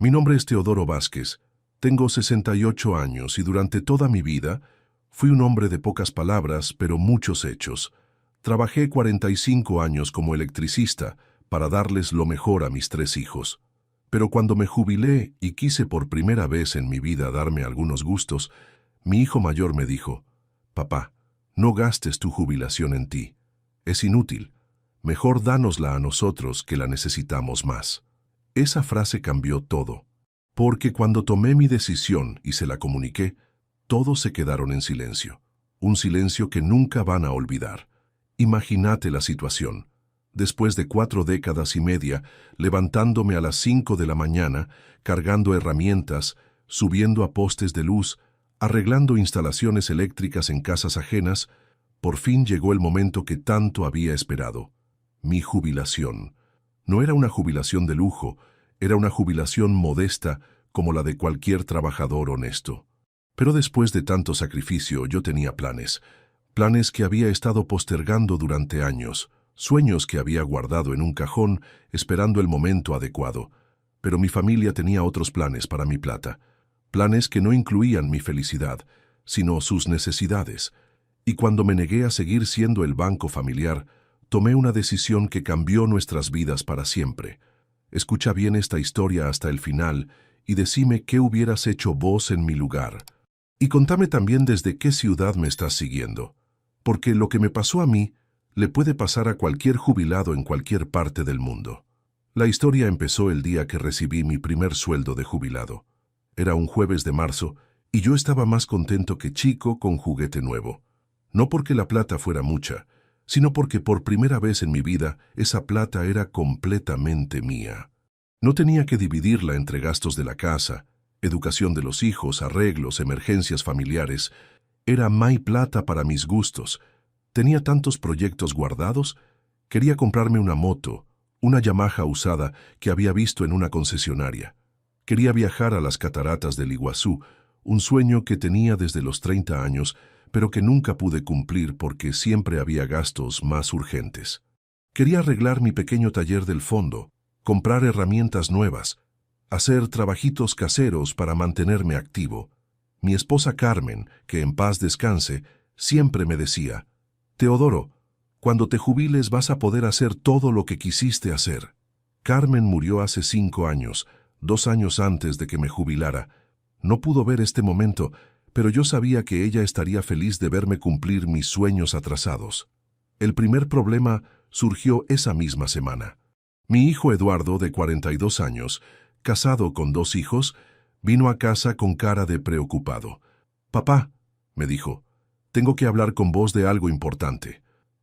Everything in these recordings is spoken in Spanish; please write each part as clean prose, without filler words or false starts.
Mi nombre es Teodoro Vázquez. Tengo 68 años y durante toda mi vida fui un hombre de pocas palabras, pero muchos hechos. Trabajé 45 años como electricista para darles lo mejor a mis 3 hijos. Pero cuando me jubilé y quise por primera vez en mi vida darme algunos gustos, mi hijo mayor me dijo: «Papá, no gastes tu jubilación en ti. Es inútil. Mejor dánosla a nosotros que la necesitamos más». Esa frase cambió todo, porque cuando tomé mi decisión y se la comuniqué, todos se quedaron en silencio. Un silencio que nunca van a olvidar. Imagínate la situación. Después de 4 décadas y media, levantándome a las 5 de la mañana, cargando herramientas, subiendo a postes de luz, arreglando instalaciones eléctricas en casas ajenas, por fin llegó el momento que tanto había esperado. Mi jubilación. No era una jubilación de lujo, era una jubilación modesta como la de cualquier trabajador honesto. Pero después de tanto sacrificio yo tenía planes que había estado postergando durante años, sueños que había guardado en un cajón esperando el momento adecuado. Pero mi familia tenía otros planes para mi plata, planes que no incluían mi felicidad, sino sus necesidades. Y cuando me negué a seguir siendo el banco familiar, tomé una decisión que cambió nuestras vidas para siempre. Escucha bien esta historia hasta el final y decime qué hubieras hecho vos en mi lugar. Y contame también desde qué ciudad me estás siguiendo, porque lo que me pasó a mí le puede pasar a cualquier jubilado en cualquier parte del mundo. La historia empezó el día que recibí mi primer sueldo de jubilado. Era un jueves de marzo y yo estaba más contento que chico con juguete nuevo. No porque la plata fuera mucha, sino porque por primera vez en mi vida esa plata era completamente mía. No tenía que dividirla entre gastos de la casa, educación de los hijos, arreglos, emergencias familiares. Era mi plata para mis gustos. Tenía tantos proyectos guardados. Quería comprarme una moto, una Yamaha usada que había visto en una concesionaria. Quería viajar a las cataratas del Iguazú, un sueño que tenía desde los 30 años, pero que nunca pude cumplir porque siempre había gastos más urgentes. Quería arreglar mi pequeño taller del fondo, comprar herramientas nuevas, hacer trabajitos caseros para mantenerme activo. Mi esposa Carmen, que en paz descanse, siempre me decía: «Teodoro, cuando te jubiles vas a poder hacer todo lo que quisiste hacer». Carmen murió hace 5 años, 2 años antes de que me jubilara. No pudo ver este momento, pero yo sabía que ella estaría feliz de verme cumplir mis sueños atrasados. El primer problema surgió esa misma semana. Mi hijo Eduardo, de 42 años, casado con 2 hijos, vino a casa con cara de preocupado. «Papá», me dijo, «tengo que hablar con vos de algo importante».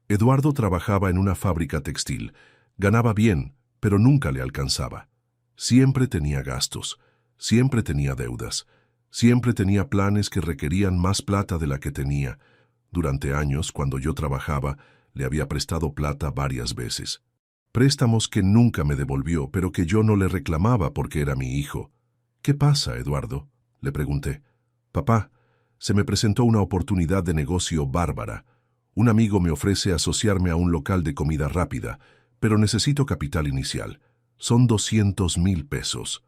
Eduardo trabajaba en una fábrica textil. Ganaba bien, pero nunca le alcanzaba. Siempre tenía gastos, siempre tenía deudas. Siempre tenía planes que requerían más plata de la que tenía. Durante años, cuando yo trabajaba, le había prestado plata varias veces. Préstamos que nunca me devolvió, pero que yo no le reclamaba porque era mi hijo. «¿Qué pasa, Eduardo?», le pregunté. «Papá, se me presentó una oportunidad de negocio bárbara. Un amigo me ofrece asociarme a un local de comida rápida, pero necesito capital inicial. Son 200,000 pesos.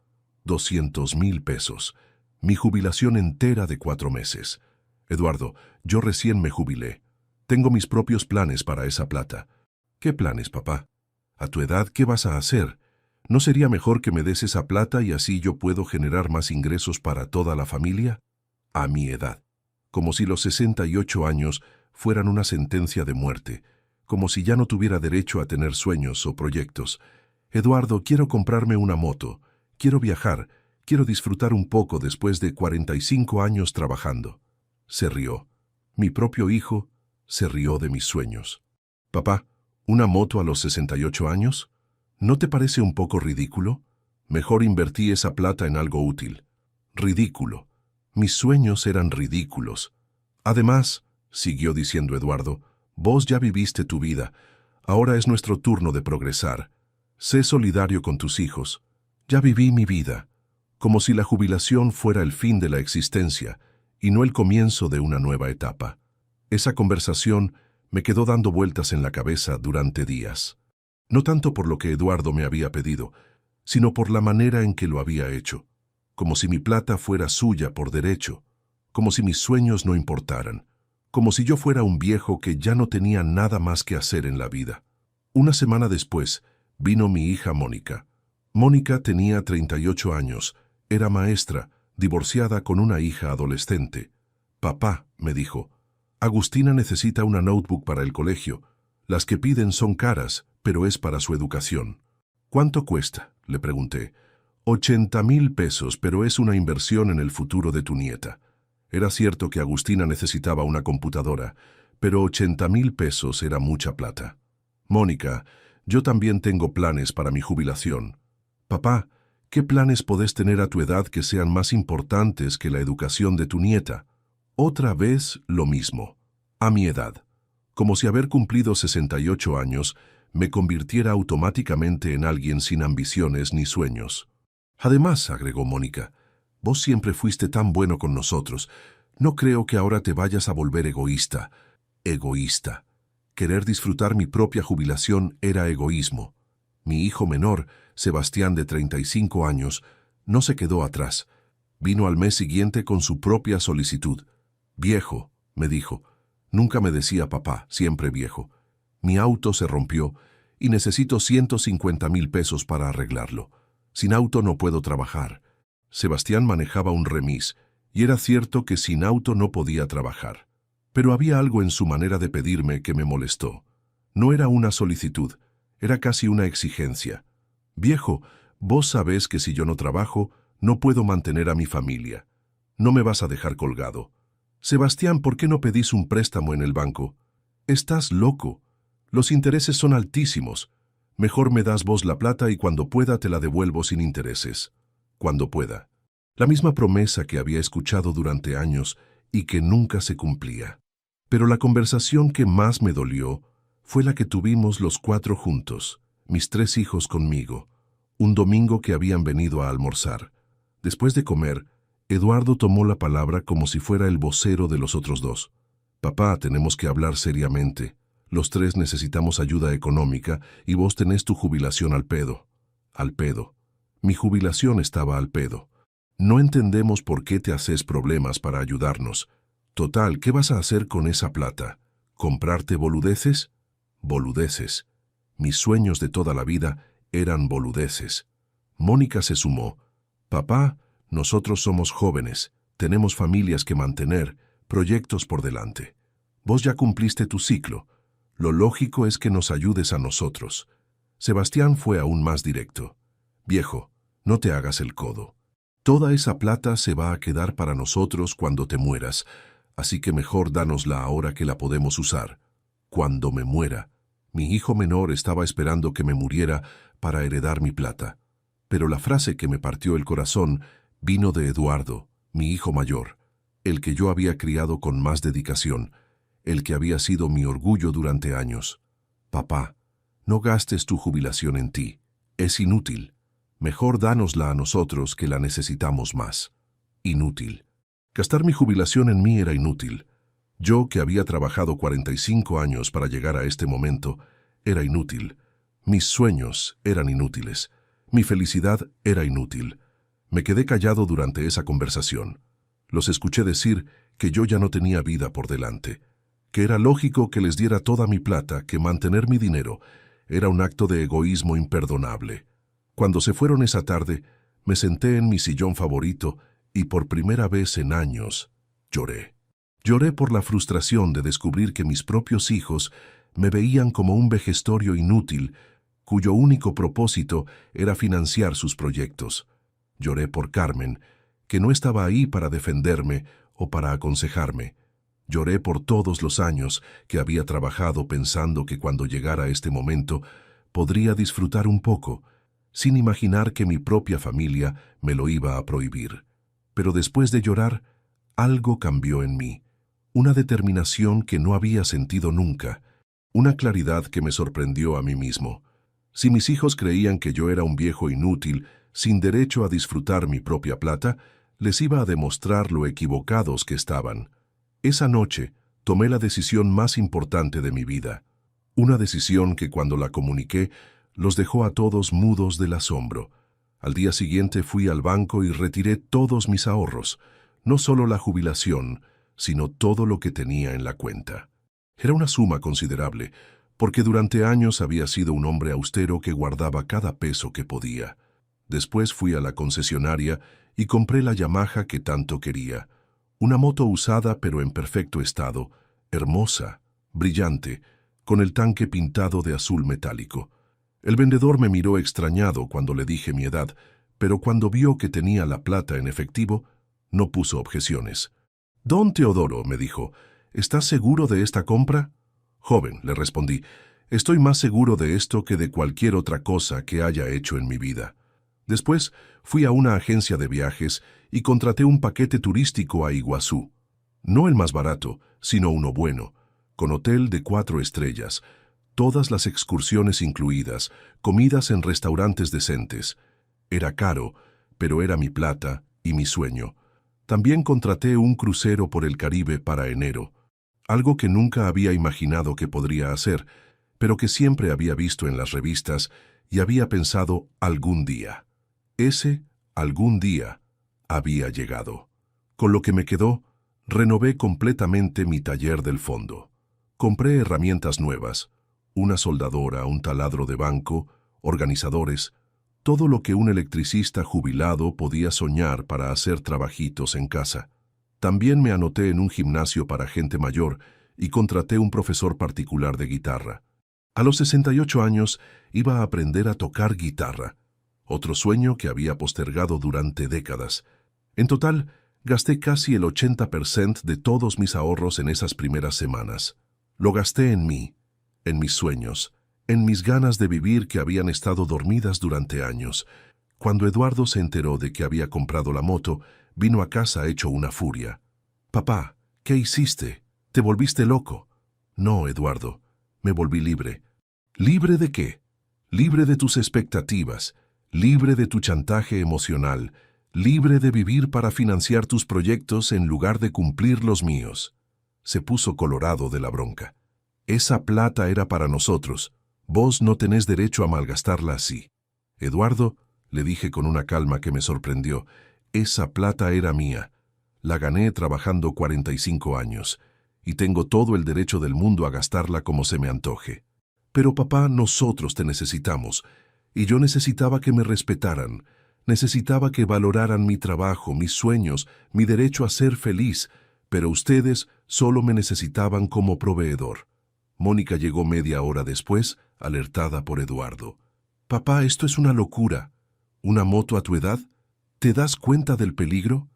200,000 pesos. Mi jubilación entera de 4 meses. Eduardo, yo recién me jubilé. Tengo mis propios planes para esa plata». «¿Qué planes, papá? A tu edad, ¿qué vas a hacer? ¿No sería mejor que me des esa plata y así yo puedo generar más ingresos para toda la familia?» A mi edad. Como si los 68 años fueran una sentencia de muerte. Como si ya no tuviera derecho a tener sueños o proyectos. «Eduardo, quiero comprarme una moto. Quiero viajar. Quiero disfrutar un poco después de 45 años trabajando». Se rió. Mi propio hijo se rió de mis sueños. «Papá, ¿una moto a los 68 años? ¿No te parece un poco ridículo? Mejor invertí esa plata en algo útil». Ridículo. Mis sueños eran ridículos. «Además», siguió diciendo Eduardo, «vos ya viviste tu vida. Ahora es nuestro turno de progresar. Sé solidario con tus hijos. Ya viví mi vida». Como si la jubilación fuera el fin de la existencia y no el comienzo de una nueva etapa. Esa conversación me quedó dando vueltas en la cabeza durante días. No tanto por lo que Eduardo me había pedido, sino por la manera en que lo había hecho, como si mi plata fuera suya por derecho, como si mis sueños no importaran, como si yo fuera un viejo que ya no tenía nada más que hacer en la vida. Una semana después, vino mi hija Mónica. Mónica tenía 38 años, era maestra, divorciada con una hija adolescente. «Papá», me dijo, «Agustina necesita una notebook para el colegio. Las que piden son caras, pero es para su educación». «¿Cuánto cuesta?», le pregunté. «80,000 pesos, pero es una inversión en el futuro de tu nieta». Era cierto que Agustina necesitaba una computadora, pero 80,000 pesos era mucha plata. «Mónica, yo también tengo planes para mi jubilación». «Papá, ¿qué planes podés tener a tu edad que sean más importantes que la educación de tu nieta?» Otra vez lo mismo. A mi edad. Como si haber cumplido 68 años me convirtiera automáticamente en alguien sin ambiciones ni sueños. «Además», agregó Mónica, «vos siempre fuiste tan bueno con nosotros. No creo que ahora te vayas a volver egoísta». Egoísta. Querer disfrutar mi propia jubilación era egoísmo. Mi hijo menor, Sebastián, de 35 años, no se quedó atrás. Vino al mes siguiente con su propia solicitud. «Viejo», me dijo. Nunca me decía papá, siempre viejo. «Mi auto se rompió y necesito 150,000 pesos para arreglarlo. Sin auto no puedo trabajar». Sebastián manejaba un remis, y era cierto que sin auto no podía trabajar. Pero había algo en su manera de pedirme que me molestó. No era una solicitud, era casi una exigencia. «Viejo, vos sabés que si yo no trabajo, no puedo mantener a mi familia. No me vas a dejar colgado». «Sebastián, ¿por qué no pedís un préstamo en el banco?» «Estás loco. Los intereses son altísimos. Mejor me das vos la plata y cuando pueda te la devuelvo sin intereses». «Cuando pueda». La misma promesa que había escuchado durante años y que nunca se cumplía. Pero la conversación que más me dolió fue la que tuvimos los 4 juntos, mis 3 hijos conmigo, un domingo que habían venido a almorzar. Después de comer, Eduardo tomó la palabra como si fuera el vocero de los otros 2. «Papá, tenemos que hablar seriamente. Los 3 necesitamos ayuda económica y vos tenés tu jubilación al pedo». Al pedo. Mi jubilación estaba al pedo. «No entendemos por qué te haces problemas para ayudarnos. Total, ¿qué vas a hacer con esa plata? ¿Comprarte boludeces?» Boludeces. Mis sueños de toda la vida eran boludeces. Mónica se sumó. «Papá, nosotros somos jóvenes, tenemos familias que mantener, proyectos por delante. Vos ya cumpliste tu ciclo. Lo lógico es que nos ayudes a nosotros». Sebastián fue aún más directo. «Viejo, no te hagas el codo. Toda esa plata se va a quedar para nosotros cuando te mueras, así que mejor dánosla ahora que la podemos usar. Cuando me muera». Mi hijo menor estaba esperando que me muriera para heredar mi plata. Pero la frase que me partió el corazón vino de Eduardo, mi hijo mayor, el que yo había criado con más dedicación, el que había sido mi orgullo durante años. «Papá, no gastes tu jubilación en ti. Es inútil. Mejor dánosla a nosotros que la necesitamos más». Inútil. Gastar mi jubilación en mí era inútil. Yo, que había trabajado 45 años para llegar a este momento, era inútil. Mis sueños eran inútiles. Mi felicidad era inútil. Me quedé callado durante esa conversación. Los escuché decir que yo ya no tenía vida por delante, que era lógico que les diera toda mi plata, que mantener mi dinero era un acto de egoísmo imperdonable. Cuando se fueron esa tarde, me senté en mi sillón favorito y por primera vez en años lloré. Lloré por la frustración de descubrir que mis propios hijos me veían como un vejestorio inútil, cuyo único propósito era financiar sus proyectos. Lloré por Carmen, que no estaba ahí para defenderme o para aconsejarme. Lloré por todos los años que había trabajado pensando que cuando llegara este momento podría disfrutar un poco, sin imaginar que mi propia familia me lo iba a prohibir. Pero después de llorar, algo cambió en mí. Una determinación que no había sentido nunca, una claridad que me sorprendió a mí mismo. Si mis hijos creían que yo era un viejo inútil, sin derecho a disfrutar mi propia plata, les iba a demostrar lo equivocados que estaban. Esa noche tomé la decisión más importante de mi vida, una decisión que cuando la comuniqué los dejó a todos mudos del asombro. Al día siguiente fui al banco y retiré todos mis ahorros, no solo la jubilación, sino todo lo que tenía en la cuenta. Era una suma considerable, porque durante años había sido un hombre austero que guardaba cada peso que podía. Después fui a la concesionaria y compré la Yamaha que tanto quería. Una moto usada pero en perfecto estado, hermosa, brillante, con el tanque pintado de azul metálico. El vendedor me miró extrañado cuando le dije mi edad, pero cuando vio que tenía la plata en efectivo, no puso objeciones. «Don Teodoro», me dijo, «¿estás seguro de esta compra?» «Joven», le respondí, «estoy más seguro de esto que de cualquier otra cosa que haya hecho en mi vida». Después fui a una agencia de viajes y contraté un paquete turístico a Iguazú. No el más barato, sino uno bueno, con hotel de 4 estrellas, todas las excursiones incluidas, comidas en restaurantes decentes. Era caro, pero era mi plata y mi sueño. También contraté un crucero por el Caribe para enero, algo que nunca había imaginado que podría hacer, pero que siempre había visto en las revistas y había pensado algún día. Ese algún día había llegado. Con lo que me quedó, renové completamente mi taller del fondo. Compré herramientas nuevas, una soldadora, un taladro de banco, organizadores, todo lo que un electricista jubilado podía soñar para hacer trabajitos en casa. También me anoté en un gimnasio para gente mayor y contraté un profesor particular de guitarra. A los 68 años iba a aprender a tocar guitarra, otro sueño que había postergado durante décadas. En total, gasté casi el 80% de todos mis ahorros en esas primeras semanas. Lo gasté en mí, en mis sueños, en mis ganas de vivir que habían estado dormidas durante años. Cuando Eduardo se enteró de que había comprado la moto, vino a casa hecho una furia. «Papá, ¿qué hiciste? ¿Te volviste loco?» «No, Eduardo, me volví libre». «¿Libre de qué?» «Libre de tus expectativas, libre de tu chantaje emocional, libre de vivir para financiar tus proyectos en lugar de cumplir los míos». Se puso colorado de la bronca. «Esa plata era para nosotros. Vos no tenés derecho a malgastarla así». «Eduardo», le dije con una calma que me sorprendió, «esa plata era mía. La gané trabajando 45 años, y tengo todo el derecho del mundo a gastarla como se me antoje». «Pero papá, nosotros te necesitamos, y yo necesitaba que me respetaran, necesitaba que valoraran mi trabajo, mis sueños, mi derecho a ser feliz, pero ustedes solo me necesitaban como proveedor». Mónica llegó media hora después, alertada por Eduardo. «Papá, esto es una locura. ¿Una moto a tu edad? ¿Te das cuenta del peligro?»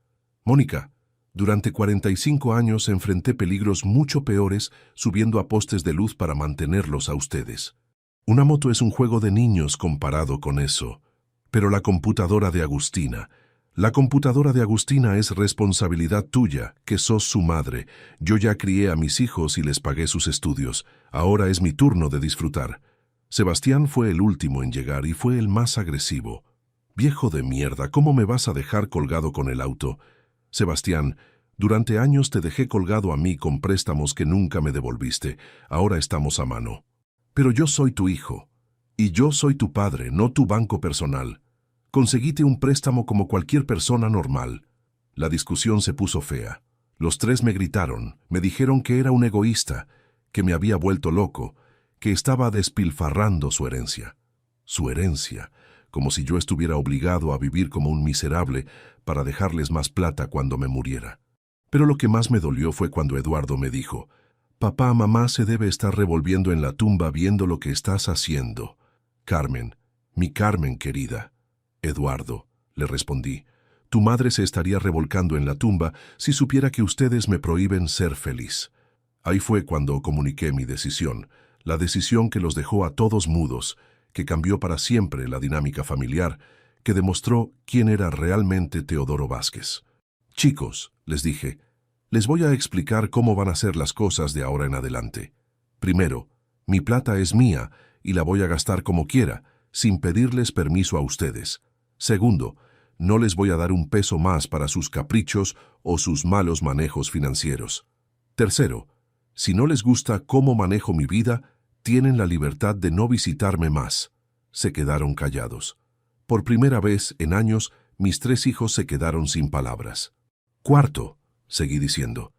«Mónica, durante 45 años enfrenté peligros mucho peores subiendo a postes de luz para mantenerlos a ustedes. Una moto es un juego de niños comparado con eso. Pero la computadora de Agustina es responsabilidad tuya, que sos su madre. Yo ya crié a mis hijos y les pagué sus estudios. Ahora es mi turno de disfrutar». Sebastián fue el último en llegar y fue el más agresivo. «Viejo de mierda, ¿cómo me vas a dejar colgado con el auto?» «Sebastián, durante años te dejé colgado a mí con préstamos que nunca me devolviste. Ahora estamos a mano. Pero yo soy tu hijo. Y yo soy tu padre, no tu banco personal. Conseguite un préstamo como cualquier persona normal». La discusión se puso fea. Los tres me gritaron, me dijeron que era un egoísta, que me había vuelto loco, que estaba despilfarrando su herencia. Su herencia, como si yo estuviera obligado a vivir como un miserable para dejarles más plata cuando me muriera. Pero lo que más me dolió fue cuando Eduardo me dijo: «Papá, mamá se debe estar revolviendo en la tumba viendo lo que estás haciendo». «Carmen, mi Carmen querida». «Eduardo», le respondí, «tu madre se estaría revolcando en la tumba si supiera que ustedes me prohíben ser feliz». Ahí fue cuando comuniqué mi decisión, la decisión que los dejó a todos mudos, que cambió para siempre la dinámica familiar, que demostró quién era realmente Teodoro Vázquez. «Chicos», les dije, «les voy a explicar cómo van a ser las cosas de ahora en adelante. Primero, mi plata es mía y la voy a gastar como quiera, sin pedirles permiso a ustedes. Segundo, no les voy a dar un peso más para sus caprichos o sus malos manejos financieros. Tercero, si no les gusta cómo manejo mi vida, tienen la libertad de no visitarme más». Se quedaron callados. Por primera vez en años, mis 3 hijos se quedaron sin palabras. Cuarto, seguí diciendo,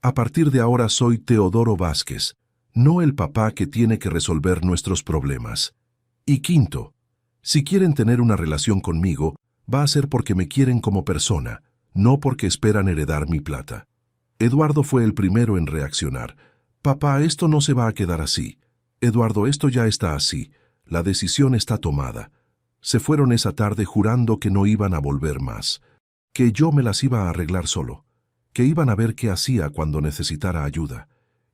a partir de ahora soy Teodoro Vázquez, no el papá que tiene que resolver nuestros problemas. Y quinto, si quieren tener una relación conmigo, va a ser porque me quieren como persona, no porque esperan heredar mi plata. Eduardo fue el primero en reaccionar. Papá, esto no se va a quedar así. Eduardo, esto ya está así. La decisión está tomada. Se fueron esa tarde jurando que no iban a volver más, que yo me las iba a arreglar solo, que iban a ver qué hacía cuando necesitara ayuda,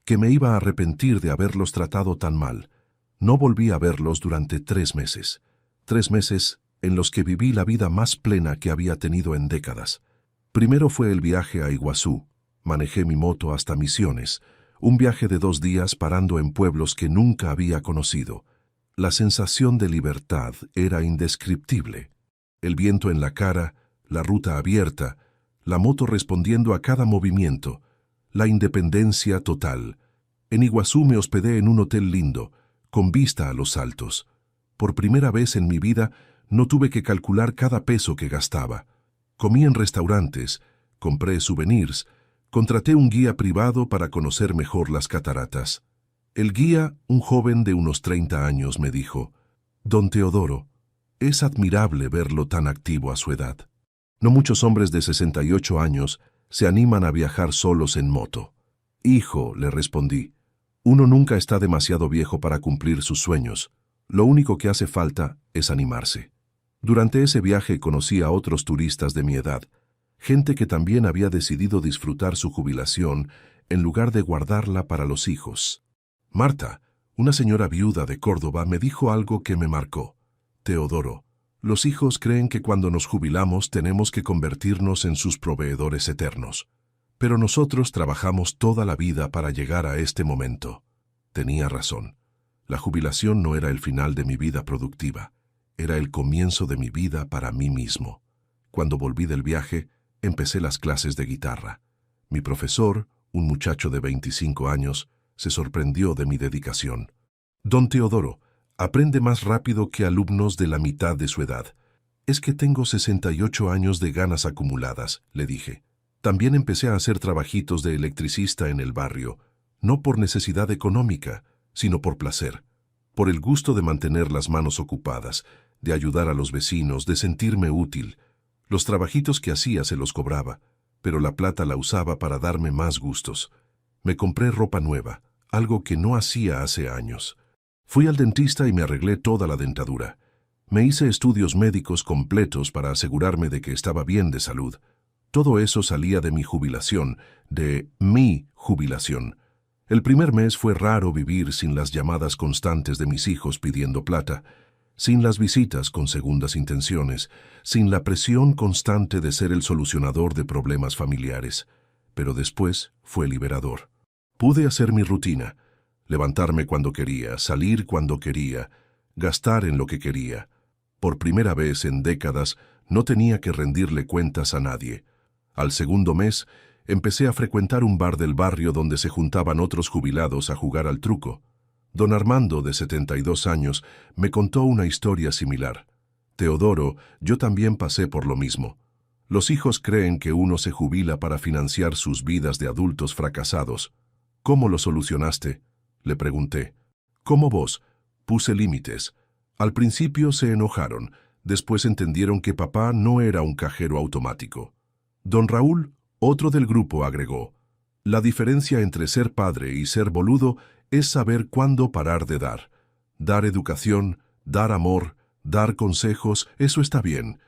que me iba a arrepentir de haberlos tratado tan mal. No volví a verlos durante 3 meses. 3 meses en los que viví la vida más plena que había tenido en décadas. Primero fue el viaje a Iguazú. Manejé mi moto hasta Misiones, un viaje de 2 días parando en pueblos que nunca había conocido. La sensación de libertad era indescriptible. El viento en la cara, la ruta abierta, la moto respondiendo a cada movimiento, la independencia total. En Iguazú me hospedé en un hotel lindo, con vista a los altos. Por primera vez en mi vida no tuve que calcular cada peso que gastaba. Comí en restaurantes, compré souvenirs, contraté un guía privado para conocer mejor las cataratas. El guía, un joven de unos 30 años, me dijo, «Don Teodoro, es admirable verlo tan activo a su edad. No muchos hombres de 68 años se animan a viajar solos en moto». «Hijo», le respondí, «uno nunca está demasiado viejo para cumplir sus sueños. Lo único que hace falta es animarse». Durante ese viaje conocí a otros turistas de mi edad, gente que también había decidido disfrutar su jubilación en lugar de guardarla para los hijos. Marta, una señora viuda de Córdoba, me dijo algo que me marcó. «Teodoro, los hijos creen que cuando nos jubilamos tenemos que convertirnos en sus proveedores eternos. Pero nosotros trabajamos toda la vida para llegar a este momento». Tenía razón. La jubilación no era el final de mi vida productiva. Era el comienzo de mi vida para mí mismo. Cuando volví del viaje, empecé las clases de guitarra. Mi profesor, un muchacho de 25 años, se sorprendió de mi dedicación. «Don Teodoro, aprende más rápido que alumnos de la mitad de su edad». «Es que tengo 68 años de ganas acumuladas», le dije. También empecé a hacer trabajitos de electricista en el barrio, no por necesidad económica, sino por placer, por el gusto de mantener las manos ocupadas, de ayudar a los vecinos, de sentirme útil. Los trabajitos que hacía se los cobraba, pero la plata la usaba para darme más gustos. Me compré ropa nueva, algo que no hacía hace años. Fui al dentista y me arreglé toda la dentadura. Me hice estudios médicos completos para asegurarme de que estaba bien de salud. Todo eso salía de mi jubilación, de mi jubilación. El primer mes fue raro vivir sin las llamadas constantes de mis hijos pidiendo plata, sin las visitas con segundas intenciones, sin la presión constante de ser el solucionador de problemas familiares. Pero después fue liberador. Pude hacer mi rutina, levantarme cuando quería, salir cuando quería, gastar en lo que quería. Por primera vez en décadas no tenía que rendirle cuentas a nadie. Al segundo mes, empecé a frecuentar un bar del barrio donde se juntaban otros jubilados a jugar al truco. Don Armando, de 72 años, me contó una historia similar. «Teodoro, yo también pasé por lo mismo. Los hijos creen que uno se jubila para financiar sus vidas de adultos fracasados. ¿Cómo lo solucionaste?», le pregunté. «¿Cómo vos?» Puse límites. Al principio se enojaron, después entendieron que papá no era un cajero automático. Don Raúl, otro del grupo, agregó: «La diferencia entre ser padre y ser boludo es saber cuándo parar de dar. Dar educación, dar amor, dar consejos, eso está bien.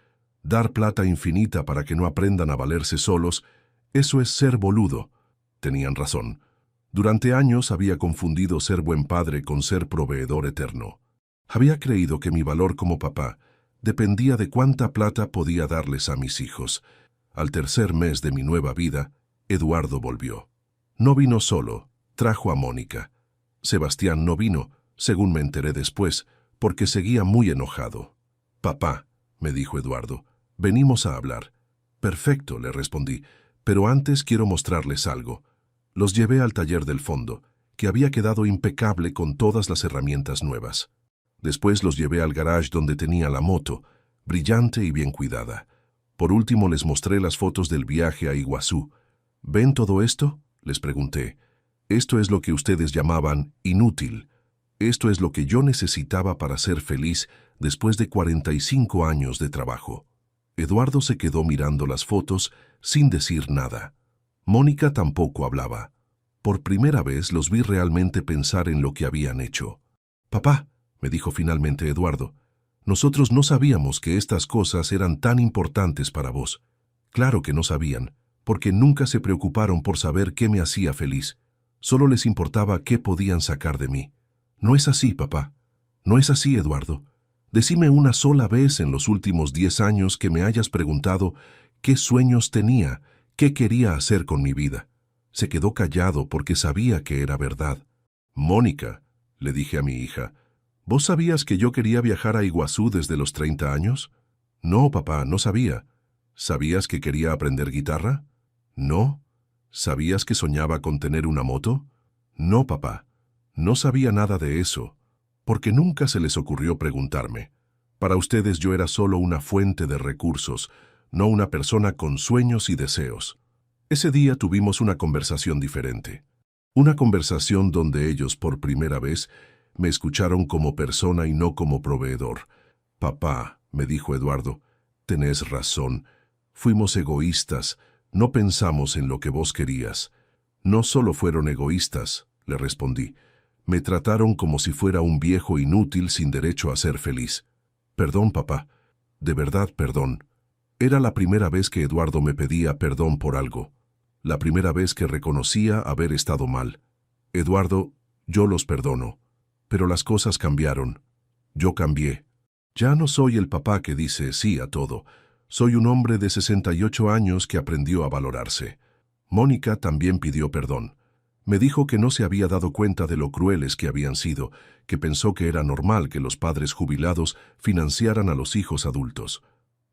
Dar plata infinita para que no aprendan a valerse solos, eso es ser boludo». Tenían razón. Durante años había confundido ser buen padre con ser proveedor eterno. Había creído que mi valor como papá dependía de cuánta plata podía darles a mis hijos. Al tercer mes de mi nueva vida, Eduardo volvió. No vino solo, trajo a Mónica. Sebastián no vino, según me enteré después, porque seguía muy enojado. «Papá», me dijo Eduardo, «venimos a hablar». «Perfecto», le respondí, «pero antes quiero mostrarles algo». Los llevé al taller del fondo, que había quedado impecable con todas las herramientas nuevas. Después los llevé al garage donde tenía la moto. brillante y bien cuidada. Por último les mostré las fotos del viaje a Iguazú. ¿Ven todo esto?, les pregunté. Esto es lo que ustedes llamaban inútil. Esto es lo que yo necesitaba para ser feliz después de 45 años de trabajo. Eduardo se quedó mirando las fotos sin decir nada. Mónica tampoco hablaba. Por primera vez los vi realmente pensar en lo que habían hecho. «Papá», me dijo finalmente Eduardo, «nosotros no sabíamos que estas cosas eran tan importantes para vos». Claro que no sabían, porque nunca se preocuparon por saber qué me hacía feliz. Solo les importaba qué podían sacar de mí. No es así, papá. No es así, Eduardo. Decime una sola vez en los últimos 10 años que me hayas preguntado qué sueños tenía, qué quería hacer con mi vida. Se quedó callado porque sabía que era verdad. «Mónica», le dije a mi hija, «¿vos sabías que yo quería viajar a Iguazú desde los 30 años? No, papá, no sabía. ¿Sabías que quería aprender guitarra? No. ¿Sabías que soñaba con tener una moto? No, papá. No sabía nada de eso, porque nunca se les ocurrió preguntarme. Para ustedes yo era solo una fuente de recursos, no una persona con sueños y deseos». Ese día tuvimos una conversación diferente. Una conversación donde ellos por primera vez me escucharon como persona y no como proveedor. «Papá», me dijo Eduardo, «tenés razón. Fuimos egoístas, no pensamos en lo que vos querías». «No solo fueron egoístas», le respondí. «Me trataron como si fuera un viejo inútil sin derecho a ser feliz». «Perdón, papá. De verdad, perdón». Era la primera vez que Eduardo me pedía perdón por algo. La primera vez que reconocía haber estado mal. «Eduardo, yo los perdono. Pero las cosas cambiaron. Yo cambié. Ya no soy el papá que dice sí a todo. Soy un hombre de 68 años que aprendió a valorarse». Mónica también pidió perdón. Me dijo que no se había dado cuenta de lo crueles que habían sido, que pensó que era normal que los padres jubilados financiaran a los hijos adultos.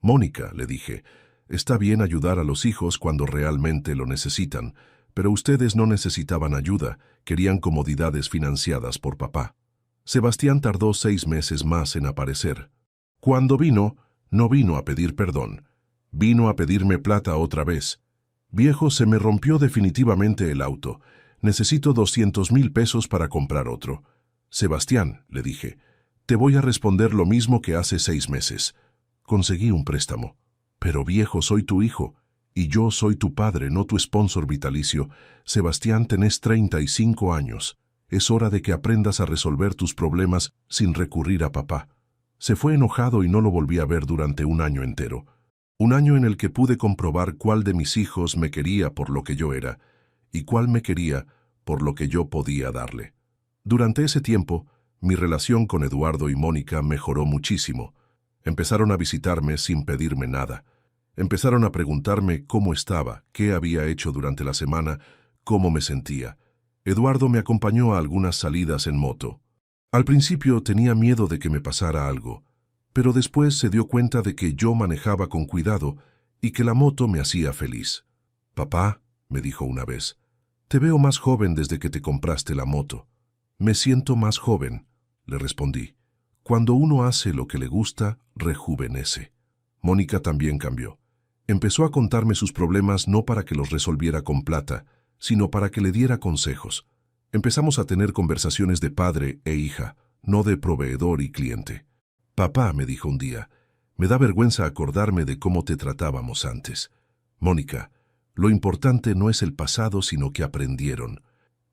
«Mónica», le dije, «está bien ayudar a los hijos cuando realmente lo necesitan, pero ustedes no necesitaban ayuda, querían comodidades financiadas por papá». Sebastián tardó 6 meses más en aparecer. Cuando vino, no vino a pedir perdón. Vino a pedirme plata otra vez. «Viejo, se me rompió definitivamente el auto. Necesito 200,000 pesos para comprar otro». «Sebastián», le dije, «te voy a responder lo mismo que hace 6 meses. Conseguí un préstamo». «Pero viejo, soy tu hijo, y yo soy tu padre, no tu sponsor vitalicio. Sebastián, tenés 35 años. Es hora de que aprendas a resolver tus problemas sin recurrir a papá». Se fue enojado y no lo volví a ver durante un año entero. Un año en el que pude comprobar cuál de mis hijos me quería por lo que yo era, y cuál me quería por lo que yo podía darle. Durante ese tiempo, mi relación con Eduardo y Mónica mejoró muchísimo. Empezaron a visitarme sin pedirme nada. Empezaron a preguntarme cómo estaba, qué había hecho durante la semana, cómo me sentía. Eduardo me acompañó a algunas salidas en moto. Al principio tenía miedo de que me pasara algo, pero después se dio cuenta de que yo manejaba con cuidado y que la moto me hacía feliz. «Papá», me dijo una vez, «te veo más joven desde que te compraste la moto». «Me siento más joven», le respondí. «Cuando uno hace lo que le gusta, rejuvenece». Mónica también cambió. Empezó a contarme sus problemas no para que los resolviera con plata, sino para que le diera consejos. Empezamos a tener conversaciones de padre e hija, no de proveedor y cliente. «Papá», me dijo un día, «me da vergüenza acordarme de cómo te tratábamos antes». «Mónica, lo importante no es el pasado, sino que aprendieron».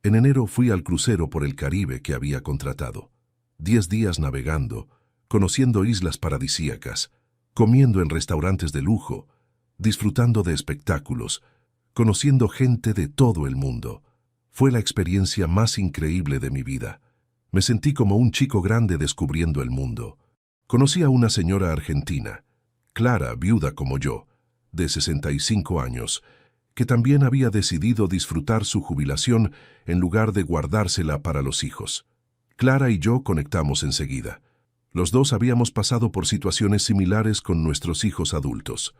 En enero fui al crucero por el Caribe que había contratado. 10 días navegando, conociendo islas paradisíacas, comiendo en restaurantes de lujo, disfrutando de espectáculos, conociendo gente de todo el mundo. Fue la experiencia más increíble de mi vida. Me sentí como un chico grande descubriendo el mundo. Conocí a una señora argentina, Clara, viuda como yo, de 65 años, que también había decidido disfrutar su jubilación en lugar de guardársela para los hijos. Clara y yo conectamos enseguida. Los dos habíamos pasado por situaciones similares con nuestros hijos adultos.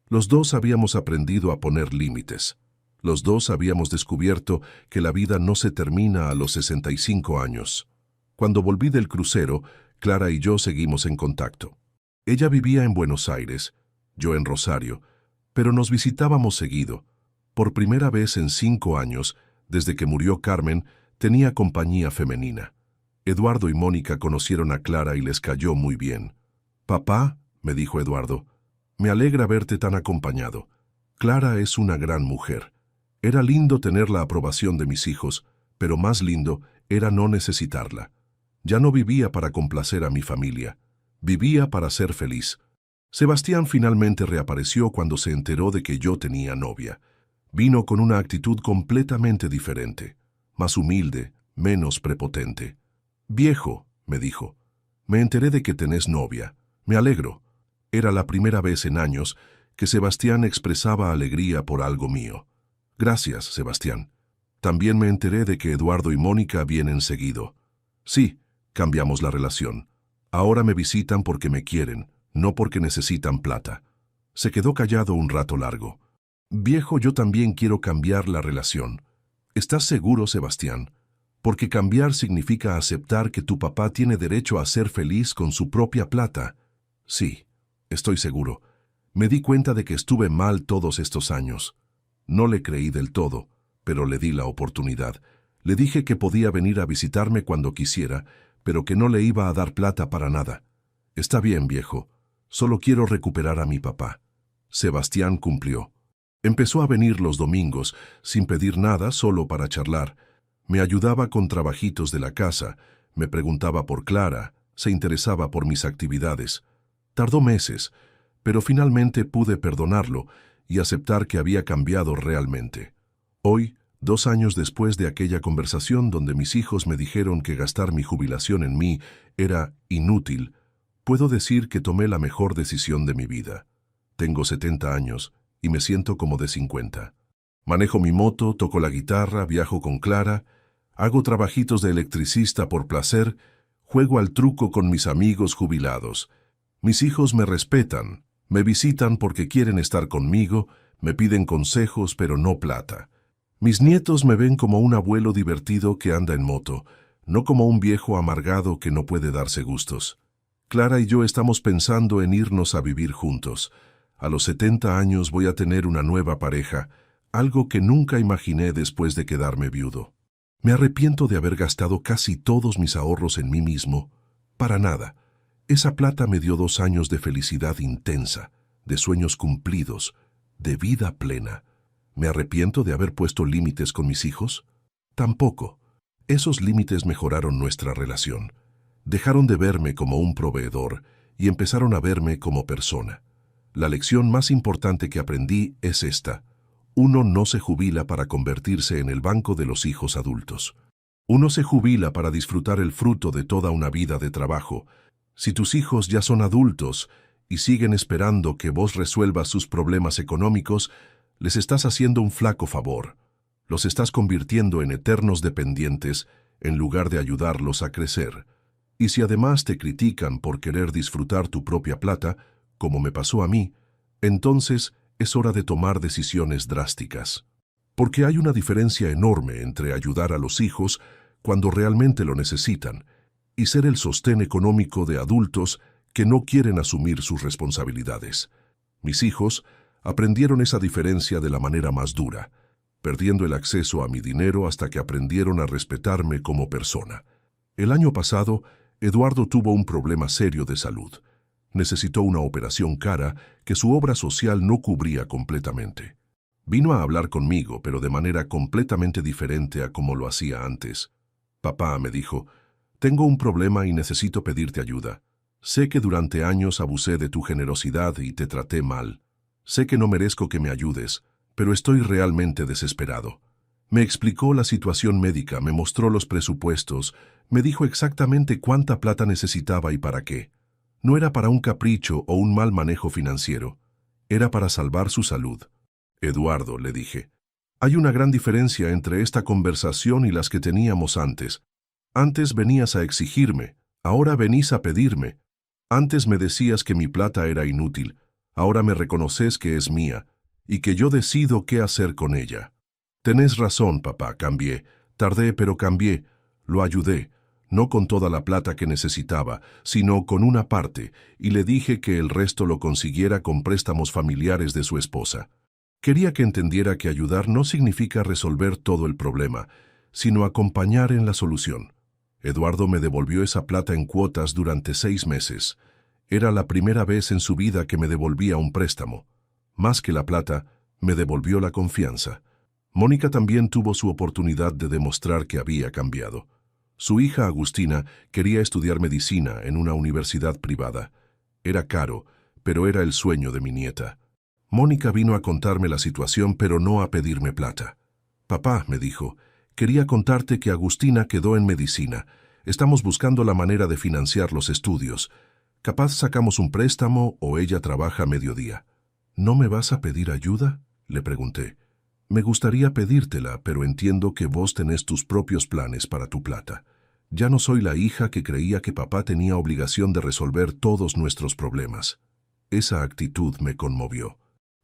Los dos habíamos aprendido a poner límites. Los dos habíamos descubierto que la vida no se termina a los 65 años. Cuando volví del crucero, Clara y yo seguimos en contacto. Ella vivía en Buenos Aires, yo en Rosario, pero nos visitábamos seguido. Por primera vez en 5 años, desde que murió Carmen, tenía compañía femenina. Eduardo y Mónica conocieron a Clara y les cayó muy bien. «Papá», me dijo Eduardo, «me alegra verte tan acompañado. Clara es una gran mujer. Era lindo tener la aprobación de mis hijos, pero más lindo era no necesitarla. Ya no vivía para complacer a mi familia. Vivía para ser feliz». Sebastián finalmente reapareció cuando se enteró de que yo tenía novia. Vino con una actitud completamente diferente, más humilde, menos prepotente. «Viejo», me dijo, «me enteré de que tenés novia. Me alegro». Era la primera vez en años que Sebastián expresaba alegría por algo mío. «Gracias, Sebastián. También me enteré de que Eduardo y Mónica vienen seguido. Sí, cambiamos la relación. Ahora me visitan porque me quieren, no porque necesitan plata». Se quedó callado un rato largo. «Viejo, yo también quiero cambiar la relación». «¿Estás seguro, Sebastián? Porque cambiar significa aceptar que tu papá tiene derecho a ser feliz con su propia plata». «Sí, estoy seguro. Me di cuenta de que estuve mal todos estos años. No le creí del todo, pero le di la oportunidad. Le dije que podía venir a visitarme cuando quisiera, pero que no le iba a dar plata para nada. Está bien, viejo. Solo quiero recuperar a mi papá». Sebastián cumplió. Empezó a venir los domingos, sin pedir nada, solo para charlar. Me ayudaba con trabajitos de la casa, me preguntaba por Clara, se interesaba por mis actividades. Tardó meses, pero finalmente pude perdonarlo y aceptar que había cambiado realmente. Hoy, 2 años después de aquella conversación donde mis hijos me dijeron que gastar mi jubilación en mí era inútil, puedo decir que tomé la mejor decisión de mi vida. Tengo 70 años y me siento como de 50. Manejo mi moto, toco la guitarra, viajo con Clara, hago trabajitos de electricista por placer, juego al truco con mis amigos jubilados. Mis hijos me respetan, me visitan porque quieren estar conmigo, me piden consejos pero no plata. Mis nietos me ven como un abuelo divertido que anda en moto, no como un viejo amargado que no puede darse gustos. Clara y yo estamos pensando en irnos a vivir juntos. A los 70 años voy a tener una nueva pareja, algo que nunca imaginé después de quedarme viudo. Me arrepiento de haber gastado casi todos mis ahorros en mí mismo. Para nada. Esa plata me dio 2 años de felicidad intensa, de sueños cumplidos, de vida plena. ¿Me arrepiento de haber puesto límites con mis hijos? Tampoco. Esos límites mejoraron nuestra relación. Dejaron de verme como un proveedor y empezaron a verme como persona. La lección más importante que aprendí es esta: uno no se jubila para convertirse en el banco de los hijos adultos. Uno se jubila para disfrutar el fruto de toda una vida de trabajo. Si tus hijos ya son adultos y siguen esperando que vos resuelvas sus problemas económicos, les estás haciendo un flaco favor. Los estás convirtiendo en eternos dependientes en lugar de ayudarlos a crecer. Y si además te critican por querer disfrutar tu propia plata, como me pasó a mí, entonces es hora de tomar decisiones drásticas. Porque hay una diferencia enorme entre ayudar a los hijos cuando realmente lo necesitan y ser el sostén económico de adultos que no quieren asumir sus responsabilidades. Mis hijos aprendieron esa diferencia de la manera más dura, perdiendo el acceso a mi dinero hasta que aprendieron a respetarme como persona. El año pasado, Eduardo tuvo un problema serio de salud. Necesitó una operación cara que su obra social no cubría completamente. Vino a hablar conmigo, pero de manera completamente diferente a como lo hacía antes. «Papá», me dijo, «tengo un problema y necesito pedirte ayuda. Sé que durante años abusé de tu generosidad y te traté mal. Sé que no merezco que me ayudes, pero estoy realmente desesperado». Me explicó la situación médica, me mostró los presupuestos, me dijo exactamente cuánta plata necesitaba y para qué. No era para un capricho o un mal manejo financiero. Era para salvar su salud. «Eduardo», le dije, «hay una gran diferencia entre esta conversación y las que teníamos antes. Antes venías a exigirme, ahora venís a pedirme. Antes me decías que mi plata era inútil, ahora me reconoces que es mía y que yo decido qué hacer con ella». «Tenés razón, papá, cambié. Tardé, pero cambié. Lo ayudé. no con toda la plata que necesitaba, sino con una parte, y le dije que el resto lo consiguiera con préstamos familiares de su esposa. Quería que entendiera que ayudar no significa resolver todo el problema, sino acompañar en la solución. Eduardo me devolvió esa plata en cuotas durante 6 meses. Era la primera vez en su vida que me devolvía un préstamo. Más que la plata, me devolvió la confianza. Mónica también tuvo su oportunidad de demostrar que había cambiado. Su hija Agustina quería estudiar medicina en una universidad privada. Era caro, pero era el sueño de mi nieta. Mónica vino a contarme la situación, pero no a pedirme plata. «Papá», me dijo, «quería contarte que Agustina quedó en medicina. Estamos buscando la manera de financiar los estudios. Capaz sacamos un préstamo o ella trabaja a mediodía». «¿No me vas a pedir ayuda?», le pregunté. «Me gustaría pedírtela, pero entiendo que vos tenés tus propios planes para tu plata. Ya no soy la hija que creía que papá tenía obligación de resolver todos nuestros problemas». Esa actitud me conmovió.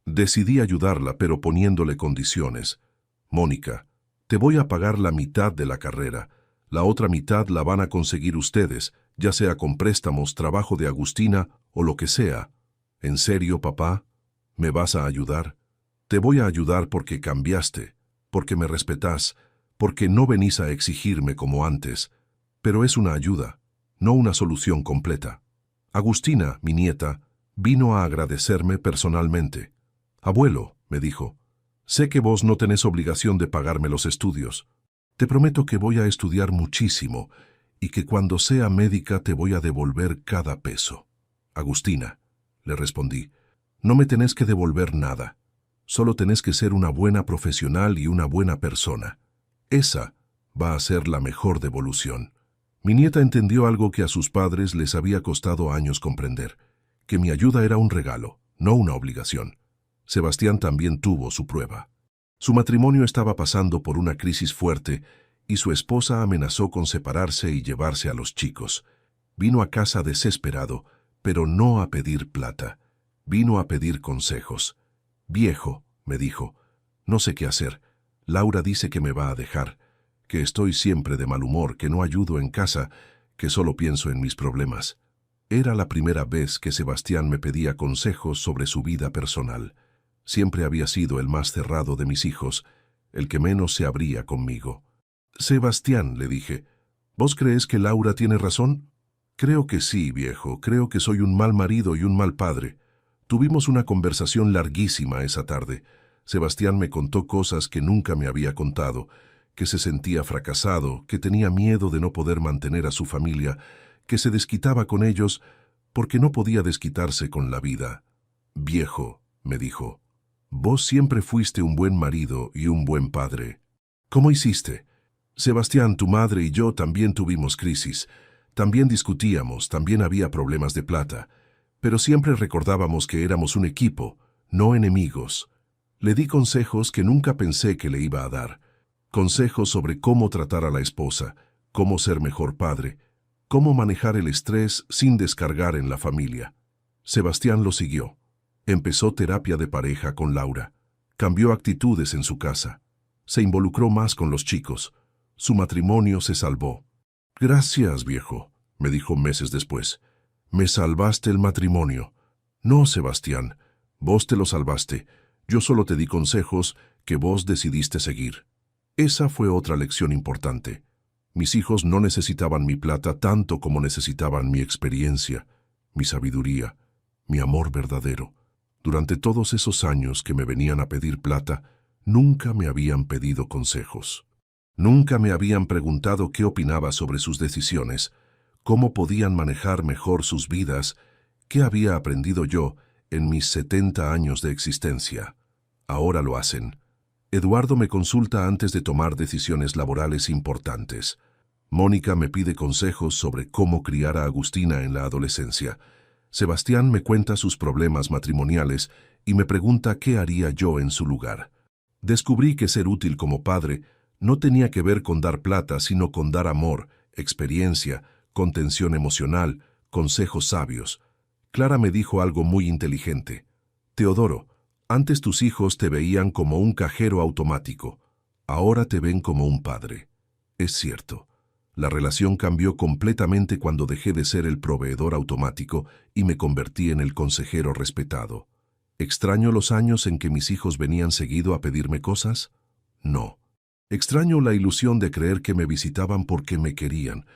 Decidí ayudarla, pero poniéndole condiciones. «Mónica, te voy a pagar la mitad de la carrera. La otra mitad la van a conseguir ustedes, ya sea con préstamos, trabajo de Agustina o lo que sea. ¿En serio, papá? ¿Me vas a ayudar? Te voy a ayudar porque cambiaste, porque me respetás, porque no venís a exigirme como antes. Pero es una ayuda, no una solución completa». Agustina, mi nieta, vino a agradecerme personalmente. «Abuelo», me dijo, «sé que vos no tenés obligación de pagarme los estudios. Te prometo que voy a estudiar muchísimo y que cuando sea médica te voy a devolver cada peso». «Agustina», le respondí, «no me tenés que devolver nada. Solo tenés que ser una buena profesional y una buena persona. Esa va a ser la mejor devolución». Mi nieta entendió algo que a sus padres les había costado años comprender, que mi ayuda era un regalo, no una obligación. Sebastián también tuvo su prueba. Su matrimonio estaba pasando por una crisis fuerte y su esposa amenazó con separarse y llevarse a los chicos. Vino a casa desesperado, pero no a pedir plata. Vino a pedir consejos. «Viejo», me dijo, «no sé qué hacer. Laura dice que me va a dejar, que estoy siempre de mal humor, que no ayudo en casa, que solo pienso en mis problemas». Era la primera vez que Sebastián me pedía consejos sobre su vida personal. Siempre había sido el más cerrado de mis hijos, el que menos se abría conmigo. «Sebastián», le dije, «¿vos crees que Laura tiene razón?» «Creo que sí, viejo, creo que soy un mal marido y un mal padre». Tuvimos una conversación larguísima esa tarde. Sebastián me contó cosas que nunca me había contado, que se sentía fracasado, que tenía miedo de no poder mantener a su familia, que se desquitaba con ellos porque no podía desquitarse con la vida. «Viejo», me dijo, «vos siempre fuiste un buen marido y un buen padre. ¿Cómo hiciste? Sebastián, tu madre y yo también tuvimos crisis. También discutíamos, también había problemas de plata. Pero siempre recordábamos que éramos un equipo, no enemigos». Le di consejos que nunca pensé que le iba a dar. Consejos sobre cómo tratar a la esposa, cómo ser mejor padre, cómo manejar el estrés sin descargar en la familia. Sebastián lo siguió. Empezó terapia de pareja con Laura. Cambió actitudes en su casa. Se involucró más con los chicos. Su matrimonio se salvó. «Gracias, viejo», me dijo meses después. «Me salvaste el matrimonio». «No, Sebastián, vos te lo salvaste. Yo solo te di consejos que vos decidiste seguir». Esa fue otra lección importante. Mis hijos no necesitaban mi plata tanto como necesitaban mi experiencia, mi sabiduría, mi amor verdadero. Durante todos esos años que me venían a pedir plata, nunca me habían pedido consejos. Nunca me habían preguntado qué opinaba sobre sus decisiones, cómo podían manejar mejor sus vidas, qué había aprendido yo en mis 70 años de existencia. Ahora lo hacen. Eduardo me consulta antes de tomar decisiones laborales importantes. Mónica me pide consejos sobre cómo criar a Agustina en la adolescencia. Sebastián me cuenta sus problemas matrimoniales y me pregunta qué haría yo en su lugar. Descubrí que ser útil como padre no tenía que ver con dar plata, sino con dar amor, experiencia, contención emocional, consejos sabios. Clara me dijo algo muy inteligente. «Teodoro, antes tus hijos te veían como un cajero automático. Ahora te ven como un padre». Es cierto. La relación cambió completamente cuando dejé de ser el proveedor automático y me convertí en el consejero respetado. ¿Extraño los años en que mis hijos venían seguido a pedirme cosas? No. Extraño la ilusión de creer que me visitaban porque me querían,